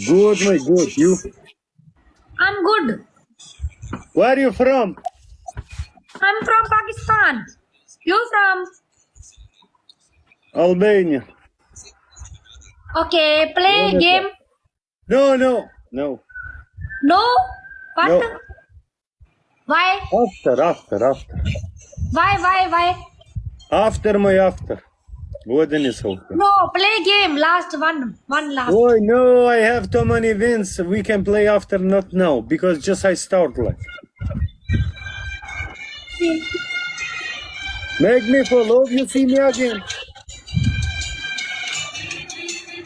Good, my good. You? I'm good. Where are you from? I'm from Pakistan. You from? Albania. Okay, play game. No. No? What? No. Why? After. Why? After. What is okay? No, play game. Last one last. Oh, no, I have too many wins. We can play after, not now, because just I start like. Make me follow, you see me again.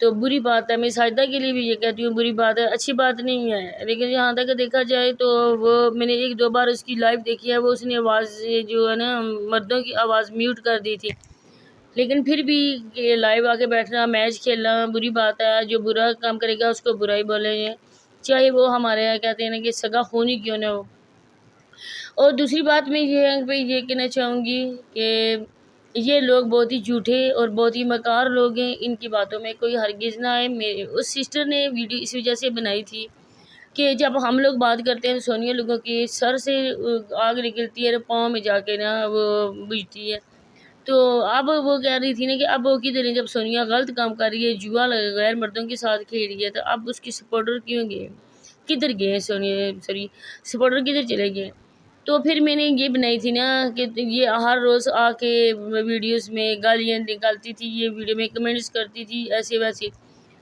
تو بری بات ہے. میں ساجدہ کے لیے بھی یہ کہتی ہوں بری بات ہے, اچھی بات نہیں ہے. لیکن جہاں تک دیکھا جائے تو وہ میں نے 1-2 بار اس کی لائیو دیکھی ہے, وہ اس نے آواز جو ہے نا مردوں کی آواز میوٹ کر دی تھی. لیکن پھر بھی یہ لائیو آ کے بیٹھنا, میچ کھیلنا بری بات ہے. جو برا کام کرے گا اس کو برا ہی بولیں گے, چاہے وہ ہمارے یہاں کہتے ہیں نا کہ سگا خونی کیوں نہ ہو. اور دوسری بات میں یہ کہنا چاہوں گی کہ یہ لوگ بہت ہی جھوٹے اور بہت ہی مکار لوگ ہیں, ان کی باتوں میں کوئی ہرگز نہ آئے. اس سسٹر نے ویڈیو اس وجہ سے بنائی تھی کہ جب ہم لوگ بات کرتے ہیں تو سونیا لوگوں کی سر سے آگ نکلتی ہے اور پاؤں میں جا کے نا وہ بجھتی ہے. تو اب وہ کہہ رہی تھی نا کہ اب وہ کدھر ہیں, جب سونیا غلط کام کر رہی ہے, جوا غیر مردوں کے ساتھ کھیل رہی ہے, تو اب اس کی سپورٹر کیوں گئے, کدھر گئے سونیا سپورٹر کدھر چلے گئے. تو پھر میں نے یہ بنائی تھی نا کہ یہ ہر روز آ کے ویڈیوز میں گالیاں نکالتی تھی, یہ ویڈیو میں کمنٹس کرتی تھی ایسے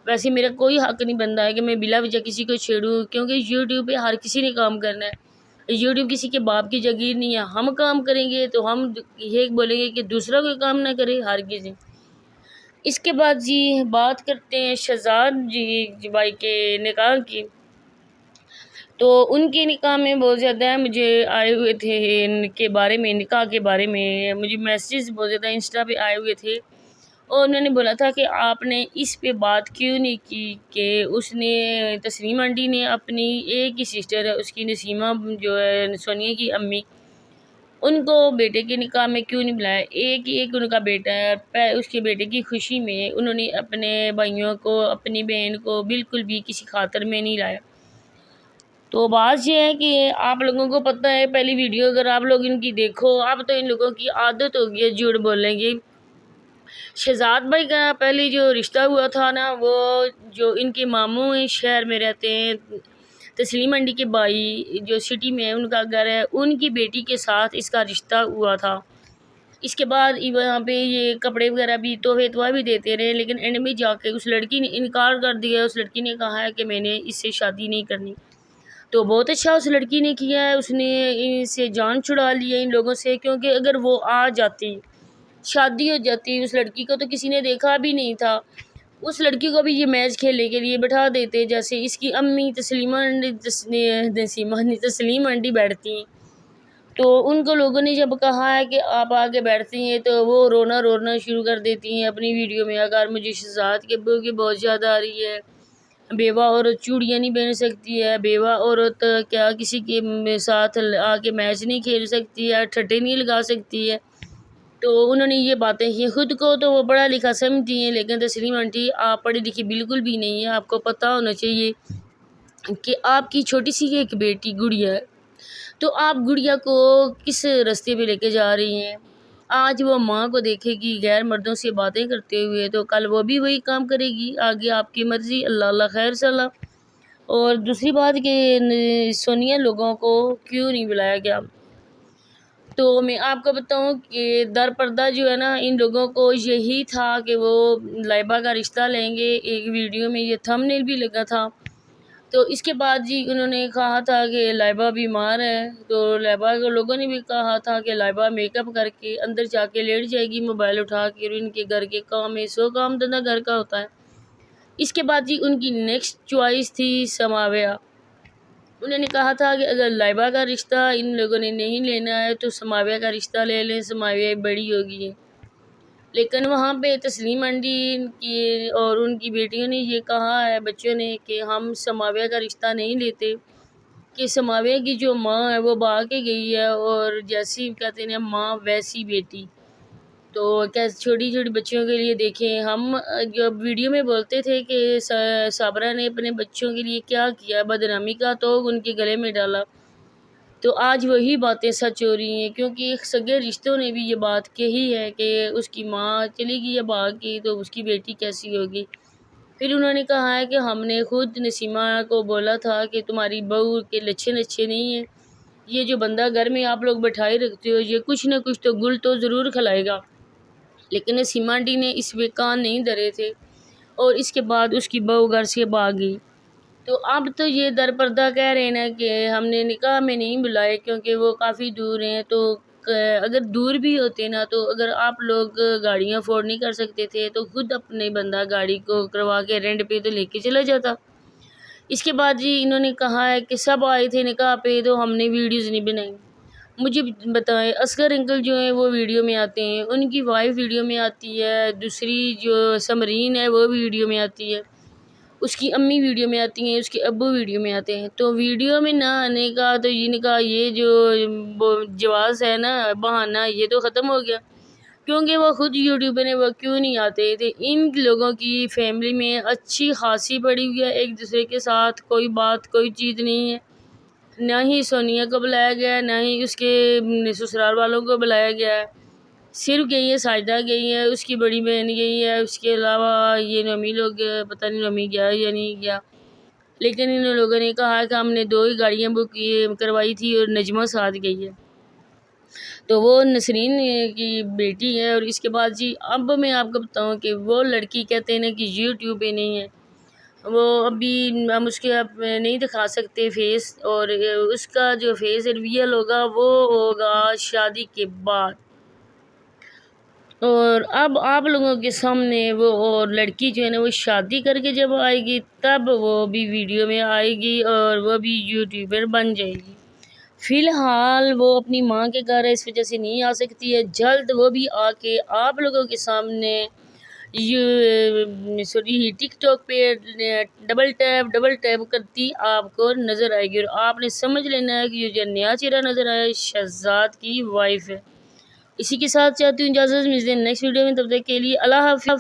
ویسے میرا کوئی حق نہیں بنتا ہے کہ میں بلا وجہ کسی کو چھیڑوں, کیونکہ یوٹیوب پہ ہر کسی نے کام کرنا ہے. یوٹیوب کسی کے باپ کی جگیر نہیں ہے. ہم کام کریں گے تو ہم یہ بولیں گے کہ دوسرا کوئی کام نہ کرے, ہرگز نہیں. اس کے بعد جی بات کرتے ہیں شہزاد جی بھائی کے نکاح کی. تو ان کے نکاح میں بہت زیادہ مجھے آئے ہوئے تھے ان کے بارے میں, نکاح کے بارے میں مجھے میسیجز بہت زیادہ انسٹا پہ آئے ہوئے تھے, اور انہوں نے بولا تھا کہ آپ نے اس پہ بات کیوں نہیں کی کہ اس نے تسنیم آنٹی نے اپنی ایک ہی سسٹر ہے اس کی نسیمہ جو ہے سونیا کی امی, ان کو بیٹے کے نکاح میں کیوں نہیں بلایا. ایک ان کا بیٹا ہے, اس کے بیٹے کی خوشی میں انہوں نے اپنے بھائیوں کو اپنی بہن کو بالکل بھی کسی خاطر میں نہیں لایا. تو بات یہ ہے کہ آپ لوگوں کو پتہ ہے, پہلی ویڈیو اگر آپ لوگ ان کی دیکھو, اب تو ان لوگوں کی عادت ہو گئی ہے جھوٹ بولنے کی. شہزاد بھائی کا پہلے جو رشتہ ہوا تھا نا, وہ جو ان کے ماموں ہیں شہر میں رہتے ہیں, تسلیم آنٹی کے بھائی جو سٹی میں ان کا گھر ہے, ان کی بیٹی کے ساتھ اس کا رشتہ ہوا تھا. اس کے بعد یہاں پہ یہ کپڑے وغیرہ بھی تحفہ بھی دیتے رہے, لیکن اینڈ میں جا کے اس لڑکی نے انکار کر دیا. اس لڑکی نے کہا ہے کہ میں نے اس سے شادی نہیں کرنی. تو بہت اچھا اس لڑکی نے کیا ہے, اس نے ان سے جان چھڑا لی ہے ان لوگوں سے, کیونکہ اگر وہ آ جاتی شادی ہو جاتی, اس لڑکی کو تو کسی نے دیکھا بھی نہیں تھا, اس لڑکی کو بھی یہ میچ کھیلنے کے لیے بٹھا دیتے جیسے اس کی امی تسلیم آنٹی بیٹھتی ہیں. تو ان کو لوگوں نے جب کہا ہے کہ آپ آگے بیٹھتی ہیں تو وہ رونا شروع کر دیتی ہیں اپنی ویڈیو میں. اگر مجھے شہزاد کے ابو کی بہت زیادہ آ رہی ہے, بیوہ عورت چوڑیاں نہیں پہن سکتی ہے, بیوہ عورت کیا کسی کے ساتھ آ کے میچ نہیں کھیل سکتی ہے, ٹھٹے نہیں لگا سکتی ہے. تو انہوں نے یہ باتیں کی. خود کو تو وہ پڑھا لکھا سمجھتی ہیں, لیکن تسلیم آنٹی آپ پڑھی لکھی بالکل بھی نہیں ہے. آپ کو پتہ ہونا چاہیے کہ آپ کی چھوٹی سی ایک بیٹی گڑیا ہے, تو آپ گڑیا کو کس راستے پہ لے کے جا رہی ہیں. آج وہ ماں کو دیکھے گی غیر مردوں سے باتیں کرتے ہوئے, تو کل وہ بھی وہی کام کرے گی. آگے آپ کی مرضی, اللہ خیر صلاح. اور دوسری بات کہ سونیا لوگوں کو کیوں نہیں بلایا گیا, تو میں آپ کو بتاؤں کہ در پردہ جو ہے نا ان لوگوں کو یہی تھا کہ وہ لائبہ کا رشتہ لیں گے. ایک ویڈیو میں یہ تھم نیل بھی لگا تھا. تو اس کے بعد جی انہوں نے کہا تھا کہ لائبہ بیمار ہے, تو لائبہ کے لوگوں نے بھی کہا تھا کہ لائبہ میک اپ کر کے اندر جا کے لیٹ جائے گی موبائل اٹھا کے, اور ان کے گھر کے کام میں 100 کام دھندہ گھر کا ہوتا ہے. اس کے بعد جی ان کی نیکسٹ چوائس تھی سماویہ. انہوں نے کہا تھا کہ اگر لائبہ کا رشتہ ان لوگوں نے نہیں لینا ہے تو سماویہ کا رشتہ لے لیں, سماویہ بڑی ہوگی. لیکن وہاں پہ تسلیم آنٹی کی اور ان کی بیٹیوں نے یہ کہا ہے, بچوں نے, کہ ہم سماویہ کا رشتہ نہیں لیتے, کہ سماویہ کی جو ماں ہے وہ بہا کے گئی ہے, اور جیسی کہتے ہیں ماں ویسی بیٹی. تو کیا چھوٹی چھوٹی بچیوں کے لیے دیکھیں, ہم جو ویڈیو میں بولتے تھے کہ صابرہ نے اپنے بچوں کے لیے کیا کیا, بدنامی کا تو ان کے گلے میں ڈالا. تو آج وہی باتیں سچ ہو رہی ہیں, کیونکہ سگے رشتوں نے بھی یہ بات کہی ہے کہ اس کی ماں چلی گئی ہے بھاگ کے, تو اس کی بیٹی کیسی ہوگی. پھر انہوں نے کہا ہے کہ ہم نے خود نسیمہ کو بولا تھا کہ تمہاری بہو کے لچھے نہیں ہیں, یہ جو بندہ گھر میں آپ لوگ بٹھائے رکھتے ہو یہ کچھ نہ کچھ تو گل تو ضرور کھلائے گا. لیکن نسیمہ آنٹی نے اس پہ کان نہیں دھرے تھے, اور اس کے بعد اس کی بہو گھر سے بھاگ گئی. تو اب تو یہ در پردہ کہہ رہے ہیں نا کہ ہم نے نکاح میں نہیں بلائے کیونکہ وہ کافی دور ہیں, تو اگر دور بھی ہوتے نا تو اگر آپ لوگ گاڑیاں افورڈ نہیں کر سکتے تھے تو خود اپنے بندہ گاڑی کو کروا کے رینٹ پہ تو لے کے چلا جاتا۔ اس کے بعد جی انہوں نے کہا ہے کہ سب آئے تھے نکاح پہ تو ہم نے ویڈیوز نہیں بنائی۔ مجھے بتائیں اصغر انکل جو ہیں وہ ویڈیو میں آتے ہیں، ان کی وائف ویڈیو میں آتی ہے، دوسری جو سمرین ہے وہ بھی ویڈیو میں آتی ہے، اس کی امی ویڈیو میں آتی ہیں، اس کے ابو ویڈیو میں آتے ہیں۔ تو ویڈیو میں نہ آنے کا تو یہ جو جواز ہے نا، بہانہ، یہ تو ختم ہو گیا، کیونکہ وہ خود یوٹیوبر ہیں، وہ کیوں نہیں آتے تھے۔ ان لوگوں کی فیملی میں اچھی خاصی پڑی ہوئی ہے، ایک دوسرے کے ساتھ کوئی بات کوئی چیز نہیں ہے، نہ ہی سونیا کو بلایا گیا ہے، نہ ہی اس کے سسرال والوں کو بلایا گیا ہے، صرف گئی ہے ساجدہ گئی ہے، اس کی بڑی بہن گئی ہے، اس کے علاوہ یہ نمی لوگ پتہ نہیں نمی گیا یا نہیں گیا، لیکن ان لوگوں نے کہا کہ ہم نے 2 ہی گاڑیاں بک کروائی تھی اور نجمہ ساتھ گئی ہے، تو وہ نسرین کی بیٹی ہے۔ اور اس کے بعد جی اب میں آپ کو بتاؤں کہ وہ لڑکی کہتے ہیں نا کہ یوٹیوب پہ نہیں ہے، وہ ابھی ہم اس کے اب نہیں دکھا سکتے فیس، اور اس کا جو فیس ریویل ہوگا وہ ہوگا شادی کے بعد۔ اور اب آپ لوگوں کے سامنے وہ اور لڑکی جو ہے نا وہ شادی کر کے جب آئے گی تب وہ بھی ویڈیو میں آئے گی اور وہ بھی یوٹیوبر بن جائے گی۔ فی الحال وہ اپنی ماں کے گھر ہے، اس وجہ سے نہیں آ سکتی ہے، جلد وہ بھی آ کے آپ لوگوں کے سامنے ٹک ٹاک پہ ڈبل ٹیپ کرتی آپ کو نظر آئے گی، اور آپ نے سمجھ لینا ہے کہ یہ جو نیا چہرہ نظر آیا ہے شہزاد کی وائف ہے۔ اسی کے ساتھ چاہتی ہوں اجازت، ملتے ہیں نیکسٹ ویڈیو میں، تب تک کے لیے اللہ حافظ۔